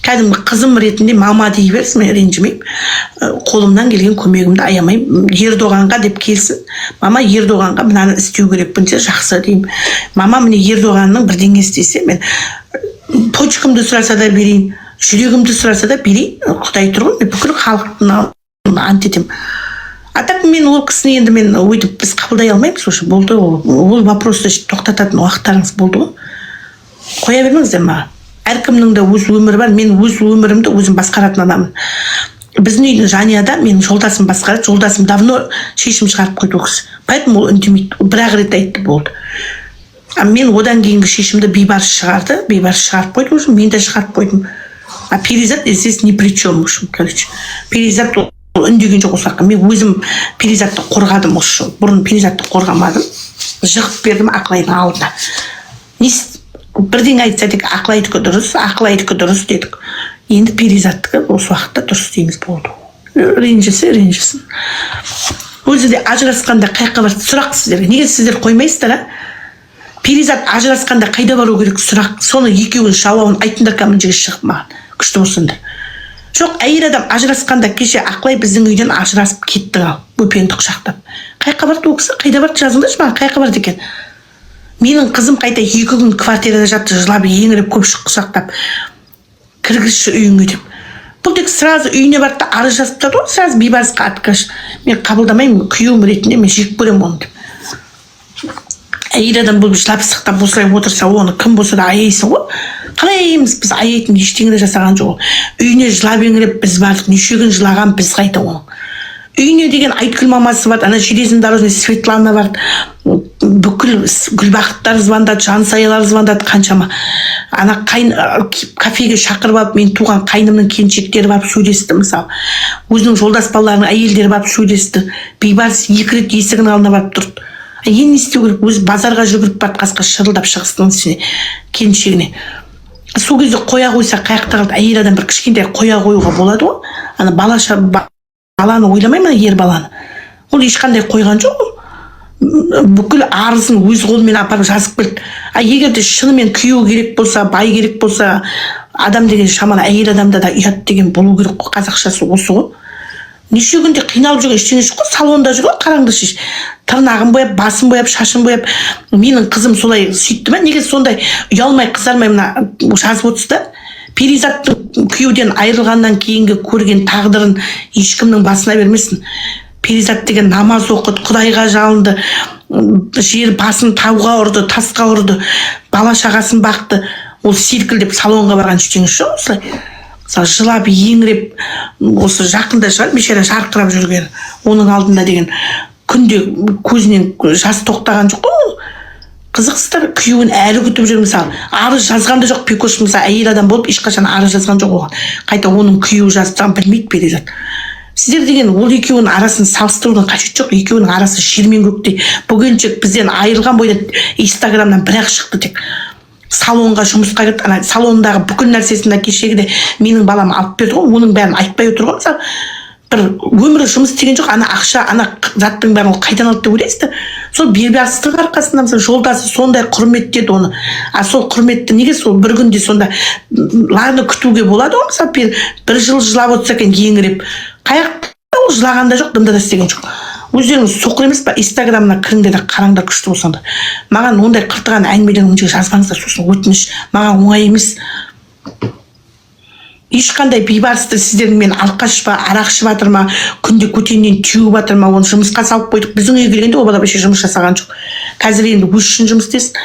Кәдімгі қызым ретінде мама дей берсін, мен ренжімеймін. Қолымнан келген көмегімді аямаймын. Ердоғанға деп келсін. Мама, Ердоғанға мынаны істеу керек бұнша жақсы деймін. Мама, міне Ердоғанның бірдеңе істесе, мен почкамды сұраса да берейін, жүрегімді сұраса да берейін. Құдай тұрғын, мен бүкіл халықтың ант етемін. Так мен ол кісіні енді мен өйтіп біз қабылдай алмаймыз, уже болды. Ол вопросты тоқтататын уақыттарыңыз болды ғой. Қоя бермеңіздер маған. Әркімнің де өз өмірі бар, мен өз өмірімді өзім басқаратын адаммын. Біздің үйдің жанұяда менің жолдасым басқарады, жолдасым давно шешім шығарып қойды ол кісі. Поэтому ол үндемейді, бір-ақ рет айтты болды. Мен одан кейінгі шешімді Бейбарыс шығарды, Бейбарыс шығарып қойды уже, мен де шығарып қойдым. Перизат здесь ни при чем, короче. Перизат үндеген жоқ осы. Мен өзім Перизатты қорғадым осы. Бұрын Перизатты қорғамадым. Жығып бердім Ақылайдың алдына. Бірден айтса дек, Ақылайдікі дұрыс дедік. Енді Перизаттікі осы уақытта дұрыс дейміз болды. Ренжісін. Өзі де ажырасқанда қайқа бар сұрақ сіздерге. Неге сіздер қоймайсыздар, Перизат ажырасқанда қайда бару керек сұрақ. Соны екеуін шауауын айтындар кәмін жеге шығып маған. Күшті болсындар. Жоқ, әйел адам ажырасқанда кеше Ақылай біздің үйден ажырасып кетті ал, өпенді құшақтап. Қайқа барды ол кісі, қайда барды жазыңдаршы маған, қайқа барды екен. Менің қызым қайта 2 күн квартирада жатты, жылап еңіреп көпшік құшақтап. Кіргізші үйіңе деп. Бұл тек сразу үйіне барды да арыз жазып тұрды ғой, сразу Бейбарысқа отказ. Мен қабылдамаймын, күйеуім ретінде мен жек көремін оны деп. Әйел адам бұл жылап сықтап осылай отырса, оны кім болса да аяйсың ғой. Қалай аяймыз, біз аяйтын ештеңе де жасаған жоқ. Үйіне жылап еңіреп біз бардық, неше күн жылаған біз қайта оның. Үйіне деген Айткүл мамасы бар, ана железин дорожный Светлана бар, бүкіл Гүлбақыттар звондады, Жансаялар звондады, қаншама. Ана кафеге шақырып алып, мен туған қайнымның келіншектері барып сөйлесті, мысалы. Өзінің жолдас балаларының әйелдері барып сөйлесті. Бейбарыс 2 рет есігінің алдына барып тұрды. Енді не істеу керек? Өзі базарға жүгіріп барды, қасқа шырылдап шығыстың ішіне, келіншегіне. Сол кезде қоя қойса, қаяқта қалды, әйел адам бір кішкентай қоя қоюға болады ғой. Ана баланы ойламаймын, ер баланы. Ол ешқандай қойған жоқ. Бүкіл арызын өз қолымен апарып жазып келді. Егер де шынымен күйеу керек болса, бай керек болса, адам деген шамалы әйел адамда да ұят деген болу керек қой, қазақшасы осы ғой. Неше күнде қиналып жүрген ештеңе жоқ қой, салонда жүр ғой, қараңды шеш. Тырнағын бояп, басын бояп, шашын бояп. Менің қызым солай сөйтті ме? Неге сондай ұялмай, қызармай мына жазып отырсыздар? Перизаттың күйеуден айырылғаннан кейінгі көрген тағдырын ешкімнің басына бермесін. Перизат деген намаз оқыды, Құдайға жалынды, жер басын тауға ұрды, тасқа ұрды, бала шағасын бақты. Ол селкілдеп салонға барған ештеңе жоқ осылай. Жылап, еңіреп, осы жақында шығар, бейшара жарқырап жүрген. Оның алдында деген күнде көзінен жас тоқтаған жоқ қой. Қызықсыздар, күйеуін әлі күтіп жүр, мысалы. Арыз жазған да жоқ, Пикош мысалы әйел адам болып ешқашан арыз жазған жоқ оған. Қайта оның күйеуі жазған білмейді Перизат. Сіздер деген ол екеуінің арасын салыстырудың қажеті жоқ. Екеуінің арасы жер мен көктей. Бұл келіншек бізден айырылған бойда Инстаграмнан бір-ақ шықты тек. Салонға жұмысқа кетті, ана салондағы бүкіл нәрсесін кешегіде менің балам алып берді ғой, оның бәрін айтпай отыр ғой, мысалы. Бір өмірі жұмыс істеген жоқ, ана ақша, ана заттың бәрін ол қайдан алды деп ойлайсыздар. Сол Бейбарыстың арқасында мысалы жолдасы сондай құрметтеді оны. Сол құрметті неге сол бір күнде сонда ланы күтуге болады ғой, мысалы бір жыл жылап отырса екен еңіреп. Қаяқта ол жылағанда жоқ, дымда да істеген жоқ. Өздеріңіз соқыр емес па, Инстаграмына кіріңдер де қараңдар, күшті болсаңдар. Маған ондай қыртыған әңгімелеріңізге жазбаңыздар, сосын өтініш. Маған оңай емес. Ешқандай Бейбарысты сіздермен алқаш па, арақ ішіп жатыр ма, күнде көтеннен теуіп жатыр ма, оны жұмысқа салып қойдық. Біздің үйге келгенде ол бала беше жұмыс жасаған жоқ. Қазір енді өз үшін жұмыс істесін.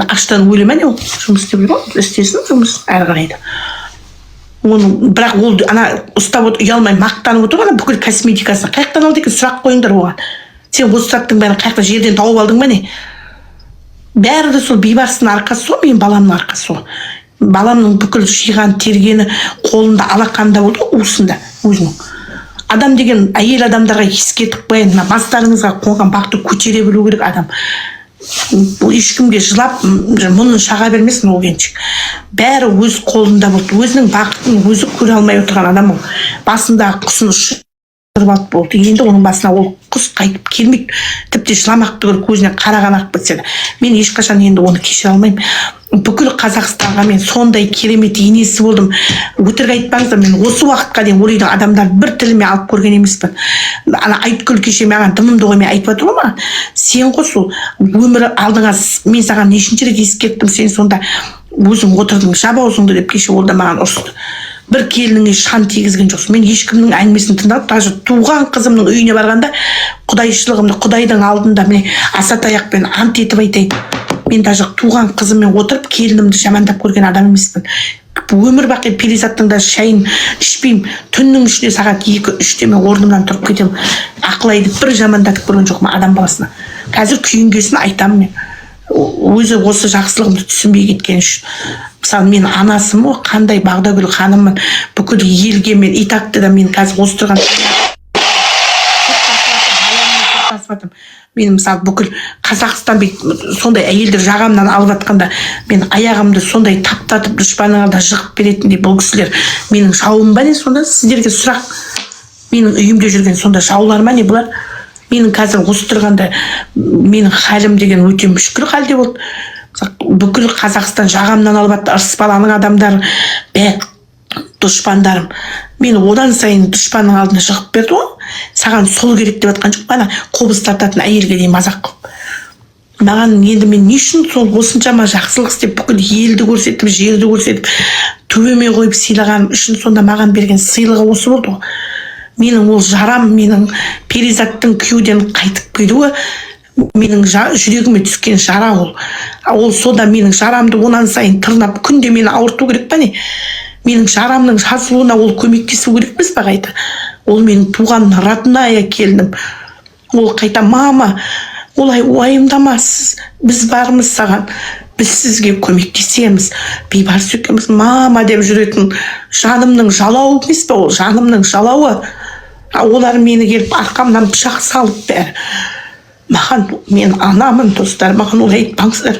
Аштан өлеме не ол жұмыс істеп жүр ғой, істесін жұмыс әрі қарайды. Оны бірақ ол ана ұстап отыр, ұялмай мақтанып отыр, ана бүкіл косметикасын қаяқтан алды екен, сұрақ қойыңдар оған. Сен осы заттың бәрін қаяқтан жерден тауып алдың ба не? Бәрі де сол Бейбарыстың арқасы ғой, менің баламның арқасы ғой. Баламның бүкіл жиған тергені қолында алақанда болды ғой, уысында өзінің. Адам деген әйел адамдарға ескертіп қояйын, бастарыңызға қонған бақты көтере білу керек адам. бұл ешкімге жылап мұны шаға бермесін ол келіншек. Бәрі өз қолында болды. Өзінің бақытын өзі көре алмай отырған адам ол. Басындағы құсын ұшырып алып болды. Енді оның басына ол құс қайтып келмейді. Тіпті жыламақ түгіл көзіне қараған ақ бітсе. Мен ешқашан енді оны кешіре алмаймын. Бүкіл Қазақстанға мен сондай керемет енесі болдым. Өтірік айтпаңыздар, мен осы уақытқа дейін ол үйдің адамдарын бір тіліме алып көрген емеспін. Ана Айткүл кеше маған дымымды қоймай айтып жатыр ғой маған. Сен ғой сол өмірі алдыңа, мен саған нешінші рет ескерттім, сен сонда өзің отырдың, жаба аузыңды деп кеше ол да маған ұрысты. Бір келініңе шан тигізген жоқсың. Мен ешкімнің әңгімесін тыңдап, даже туған қызымның үйіне барғанда құдайшылығымды Құдайдың алдында міне асатаяқпен ант етіп айтайын. Мен даже туған қызыммен отырып келінімді жамандап көрген адам емеспін. Өмір бақи перизаттың да шайын ішпеймін. Түннің ішінде сағат 2-3-те мен орнымнан тұрып кетемін. Ақылайды бір жамандатып көрген жоқпын адам баласына. Қазір күйінгесін айтамын мен. Өзі осы жақсылығымды түсінбей кеткен үшін. Мысалы мен анасым ғой, қандай Бағдагүл ханыммын. Бүкіл елге мен итакты да мен қазір осы тұрған мен мысалы бүкіл Қазақстан сондай әйелдер жағамнан алып жатқанда мен аяғымды сондай таптатып дұшпаныңа да жығып беретіндей бұл кісілер менің жауым ба не? Сонда сіздерге сұрақ, менің үйімде жүрген сонда жаулар ма не бұлар? Менің қазір осы тұрғанда менің халім деген өте мүшкіл халде болды. Бүкіл Қазақстан жағамнан алып жатты, ырыс-баланың адамдары, дұшпандарым. Мені одан сайын дұшпанның алдына шығып берді ғой. Саған сол керек деп жатқан жоқ, бана қобыз тартатын әйелге дейін мазақ қылып. Маған енді мен не үшін сол осыншама жақсылық істеп, бүкіл елді көрсетіп, жерді көрсетіп, төбеме қойып сыйлағаным үшін сонда маған берген сыйлығы осы болды ғой. Менің ол жарам, менің перизаттың күйеуден қайтып келуі, менің жүрегіме түскен жара ол. Ол сонда менің жарамды онан сайын тырнап, күнде мені ауырту керек па не? Менің жарамның жазылуына ол көмектесу керек біз ба қайта? Ол менің туған родная келінім. Ол қайта мама, олай уайымдамасыз, біз бармыз саған, біз сізге көмектесеміз, бейбарыс екеуміз мама деп жүретін жанымның жалауы емес па? Ол жанымның жалауы. Олар мені келіп арқамнан пышақ салып бәрі. Маған, мен анамын достар, маған олай айтпаңыздар.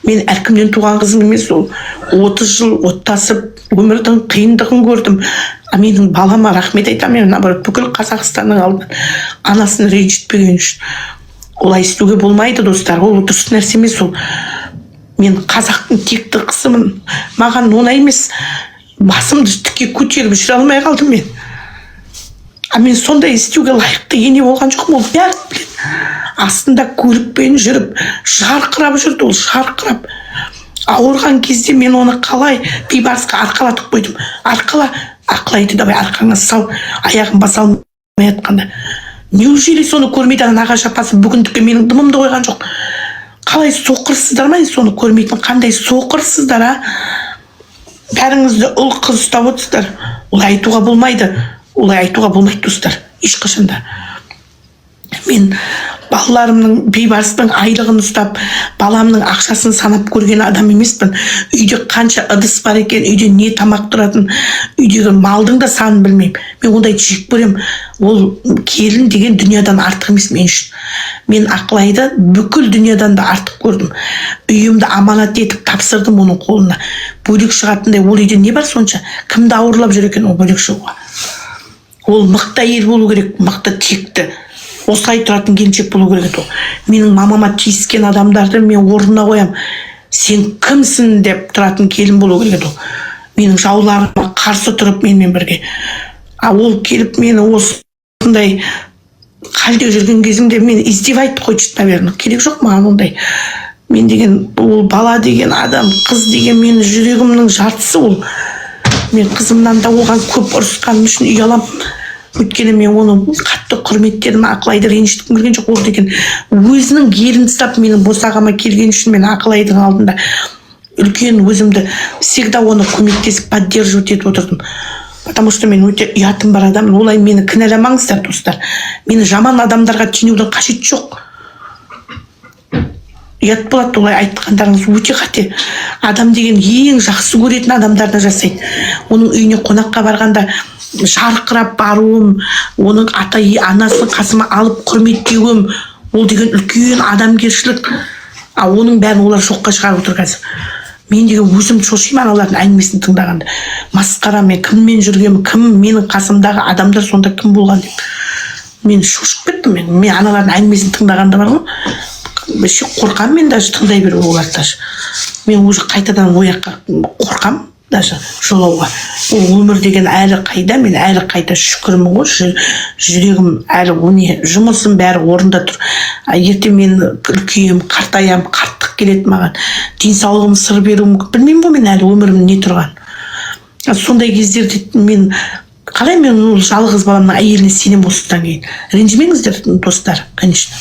Мен әркімнен туған қызым емес, ол 30 жыл оттасып өмірдің қиындығын көрдім. Менің балама рахмет айтамын, наоборот, бүкіл Қазақстанның алдынан анасын ренжітпеген үшін. Олай істеуге болмайды достар, ол дұрыс нәрсе емес ол. Мен қазақтың текті қызымын, маған оңай емес. Басымды тікке көтеріп жүре алмай қалдым мен. Мен сондай істеуге лайықты ене болған жоқпын, ол бәрі біледі. Астында көлікпен жүріп, жарқырап жүрді, ол жарқырап. Ауырған кезде мен оны қалай бейбарысқа арқалатып қойдым. Арқалайды давай, арқаңа сал, аяғын баса алмай жатқанда. Неужели соны көрмейді нағашы апасы бүгіндікке менің дымымды қойған жоқ? Қалай соқырсыздар ма, соны көрмейтін, қандай соқырсыздар, бәріңізді ұл қыз ұстап отырсыздар. Олай айтуға болмайды. Олай айтуға болмайды достар, ешқашанда. Мен балаларымның бейбарыстың айлығын ұстап, баламның ақшасын санап көрген адам емеспін. Үйде қанша ыдыс бар екен, үйде не тамақ тұратын, үйдегі малдың да санын білмеймін. Мен ондай жек көремін. Ол келін деген дүниядан артық емес мен үшін. Мен Ақылайды бүкіл дүниядан да артық көрдім. Үйімді аманат етіп тапсырдым оның қолына. Бөлек шығатындай, ол үйде не бар сонша? Кімді ауырлап жүр екен ол бөлек шығуға? Ол мықты әйел болу керек, мықты текті. Осылай тұратын келіншек болу керек еді. Менің мамама тиіскен адамдарды мен орнына қоям. Сен кімсің деп тұратын келін болу керек еді. Менің жауларыма қарсы тұрып менімен бірге. Ол келіп мені осындай халде жүрген кезімде мені издевать қойшы, наверное. Керек жоқ маған ондай. Мен деген, ол бала деген адам, қыз деген менің жүрегімнің жартысы ол. Мен қызымнан да оған көп ұрысқаным үшін ұялам. Өйткені мен оны қатты құрметтедім, Ақылайды ренжіткім келген жоқ. Ол деген өзінің елін ұстап менің босағама келген үшін мен Ақылайдың алдында үлкен өзімді всегда оны көмектесіп поддерживать етіп отырдым. Потому что мен өте ұятым бар адам. Олай мені кінәламаңыздар достар. Мені жаман адамдарға теңеудің қажеті жоқ. Ұят болады олай айтқандарыңыз өте қате. Адам деген ең жақсы көретін адамдарда жасайды. Оның үйіне қонаққа барғанда жарқырап баруым, оның анасын қасыма алып құрметтеуім, ол деген үлкен адамгершілік. Оның бәрін олар жоққа шығарып отыр қазір. Мен деген өзім шошимын аналардың әңгімесін тыңдағанда. Масқара, мен кіммен жүргенмін, кім менің қасымдағы адамдар сонда кім болған деп. Мен шошып кеттім. Мен аналардың әңгімесін тыңдағанда бар ғой. Вообще қорқамын мен даже тыңдай беруге оларды даже. Мен уже қайтадан ояққа қорқамын даже жолауға. Ол өмір деген әлі қайда, мен әлі қайда шүкірмін ғой. Жүрегім әлі не, жұмысым бәрі орында тұр. Ертең мен үлкейем, қартаям, қарттық келеді маған. Денсаулығым сыр беруі мүмкін. Білмеймін ғой мен әлі өмірім не тұрған. Сондай кездерде мен қалай мен жалғыз баламның әйеліне сенем осыдан кейін. Ренжімеңіздер достар, конечно.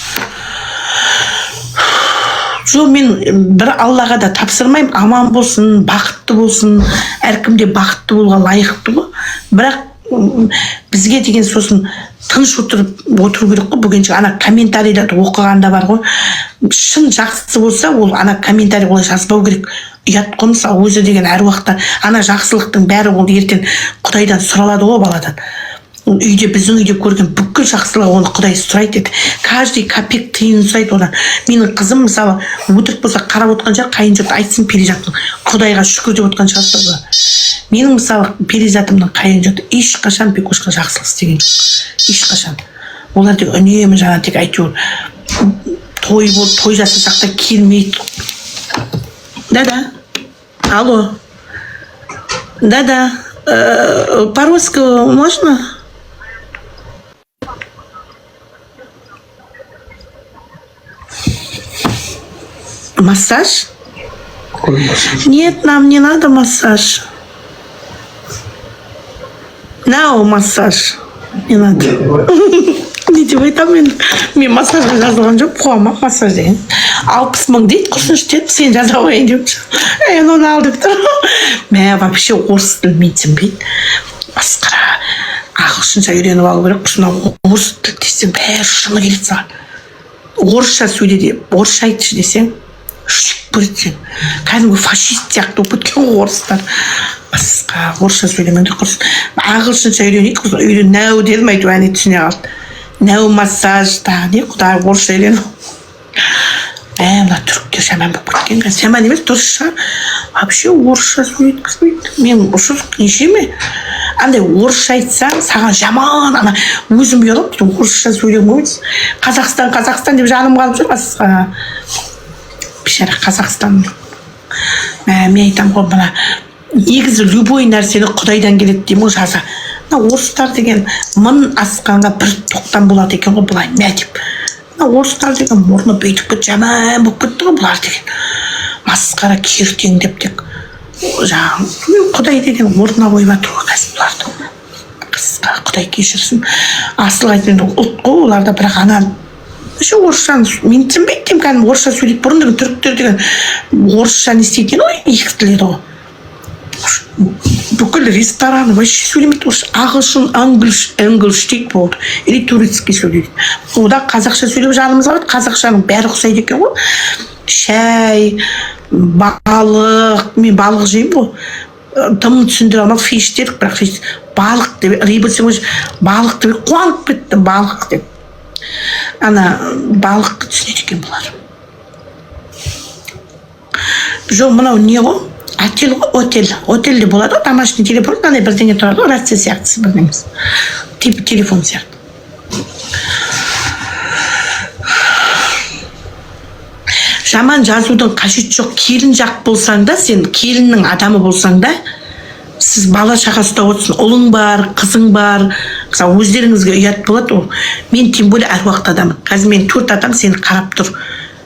Жоқ, мен бір Аллаға да тапсырмаймын, аман болсын, бақытты болсын, әркімде бақытты болуға лайықты ғой. Бірақ бізге деген сосын тыныш отыру керек қой. Бүгінше ана комментарийлерді оқығанда бар ғой. Шын жақсы болса, ол ана комментарий олай жазбау керек. Ұят қой, мысалы өзі деген әруақта ана жақсылықтың бәрі ол ертең Құдайдан сұралады ғой баладан. Үйде, біздің үйде көрген бүкіл жақсылығы оны Құдай сұрайды еді. Каждый копейк тиын сұрайды одан. Менің қызым мысалы өтірік болса қарап отқан шығар, қайынжұрт айтсын перизаттың Құдайға шүкір деп отқан шығар. Менің мысалы перизатымның қайынжұрты ешқашан Бекошқа жақсылық істеген жоқ. Ешқашан. Олар тек үнемі жаңа тек әйтеуір той жасасақ та келмейді. Да-да. Алло. Да-да. По-русски можно? Массаж?
Какой массаж?
Нет, нам не надо массаж. No, массаж. Не надо. Не деп айтамын мен массажға жазылған жоқ, қуама массаж деген. 60 мың дейді, құрсыншы деп, сен жаза қойын деп. Оны ал деп тұр. Мә, вообще орыс тілін мен түсінбейді. Масқара. Ағылшынша үйреніп алу керек, құсына орыс тіл десең, бәрі шыны келеді саған. Орысша сөйле деп, орысша айтшы десең, шүк көрсең. Кәдімгі фашист сияқты болып кеткен орыстар. Басқа орысша сөйлемеңдер құрсын. Ағылшынша үйренейік, үйрен нәу дедім, айту әне түсіне қалды. Нәу массаж, не құдай орысша үйрену. Мына түріктер жаман болып кеткен. Жаман емес, дұрыс шығар. Вообще орысша сөйлеткізбейді. Мен ұшырық нешеме? Андай орысша айтсаң, саған жаман, ана өзім ұялып, орысша сөйлем ойыз. Қазақстан деп жаным қалып жүр, басқа. Бешара Қазақстан. Мен айтам ғой, мына негізі любой нәрсені Құдайдан келеді деймін ғой жаза. Орыстар деген мың асқанға бір тоқтам болады екен ғой, бұлай мә деп. Орыстар деген мұрны бүйтіп кетті, жаман болып кетті ғой бұлар деген. Масқара кертеңдеп тек. Құдай деген мұрнына қойып тұр ғой қазір бұларды. Қысқа Құдай кешірсін. Асыл айтымен ұлт қой оларда, бірақ ана орысшаны мен түсінбейді деймін, кәдімгі орысша сөйлейді. Бұрын деген түріктер деген орысша не істейді екен ғой, екі тіледі ғой. Бүкіл ресторан вообще сөйлемейді орысша. Ағылшын, англиш дейді болды. Или турецкий сөйлейді. Ода қазақша сөйлеп жанымыз алады. Қазақшаның бәрі ұқсайды екен ғой. Шәй, балық, мен балық жеймін ғой. Тым түсіндіре алмады, фиш дедік, бірақ балық деп, риба десең балық деп, қуанып кетті балық деп. Ана балық түсінеді екен бұлар. Жоқ, мынау не ғой? Отель ғой, отель. Отельде болады ғой, домашний телефон, андай бірдеңе тұрады ғой, рация сияқты бірдеңіз. Типі телефон сияқты. Жаман жазудың қажеті жоқ. Келін жақ болсаң да, сен келіннің адамы болсаң да, сіз бала шаға ұстап отырсың, ұлың бар, қызың бар. Мысалы, өздеріңізге ұят болады ол. Мен тем более әруақты адамын. Қазір мен 4 адам сені қарап тұр.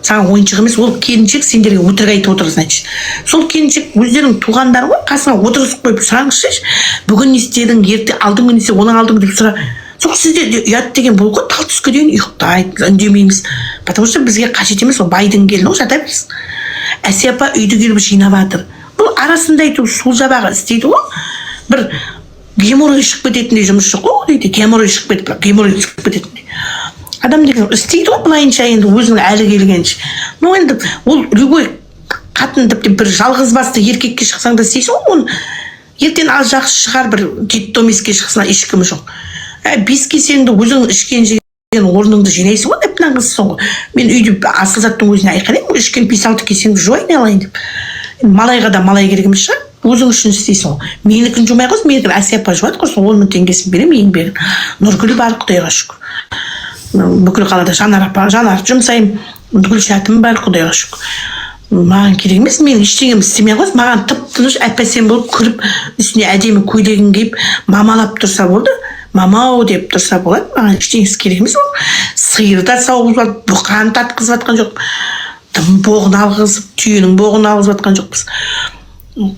Саған ойыншық емес, ол келіншек сендерге өтірік айтып отыр, значит. Сол келіншек өздерінің туғандары ғой, қасыңа отырғызып қойып сұраңызшы. Бүгін не істедің, ерте алдың не істедің, оның алдың деп сұра. Сол сізде ұят деген бұл ғой, тал түске дейін ұйықтайды, үндемейміз. Потому что бізге қажет емес, ол байдың келіні ғой, жата берсін. Әсе апа үйді келіп жинап жатыр. Бұл арасында айту сол жабағы істейді ғой. Бір геморрой шығып кететіндей жұмыс жоқ қой дейді. Геморрой шығып кетіп, геморрой шығып кететіндей. Адам деген істейді ғой былайынша енді өзінің әлі келгенше. Ну енді ол любой қатын тіпті бір жалғыз басты еркекке шықсаң да істейсің ғой оны. Ертең аз жақсы шығар, бір детдомеске шықсына ешкімі жоқ. Бес кесеңді өзің ішкен жеген орныңды жинайсың ғой деп атынан қызсың ғой. Мен үйде асыл заттың өзіне айқайлаймын, ішкен писалды сен жуайын алайын деп. Малайға да малай керек емес шығар. Өзің үшін істейсің ғой. Менікін жумай қойсын, менікін Әсия апа жуады қойсын, 10 мың теңгесін беремін, еңбегін. Нұргүл бар, Құдайға шүкір. Бүкіл қалада Жанар жұмсаймын, Гүлшатым бар, Құдайға шүкір. Маған керек емес, мен ештеңемді істемей қойсын, маған тып-тыныш әп-әсем болып күліп, үстіне әдемі көйлегін киіп, мамалап тұрса болды. Мамау деп тұрса болады, маған ештеңесі керек емес ол. Сиыр да сауғызып, бұқан татқызып жатқан жоқ. Тым боғын алғызып, түйенің боғын алғызып жатқан жоқпыз.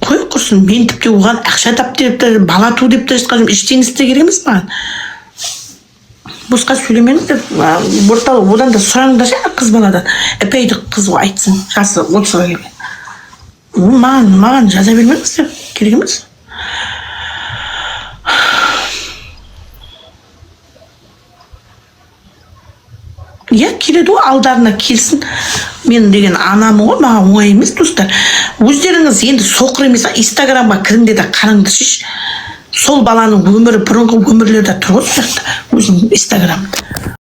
Қой құрсын, мен тіпті оған ақша тап деп, бала ту деп жатқан жоқпын, ештеңесі де керек емес маған. Босқа сөйлемеңіздер, одан да сұраңдаршы қыз баладан. Әпейді қыз айтсын, жасы 30-ға келген. Маған жаза бермеңіздер, керек емес. Иә, келеді ғой, алдарына келсін. Мен деген анамын ғой, маған оңай емес, достар. Өздеріңіз енді соқыр емес, Инстаграмға кіріңдер де қараңдаршы. Сол баланың өмірі, бұрынғы өмірлерде тұр ғой, өзінің Инстаграмында.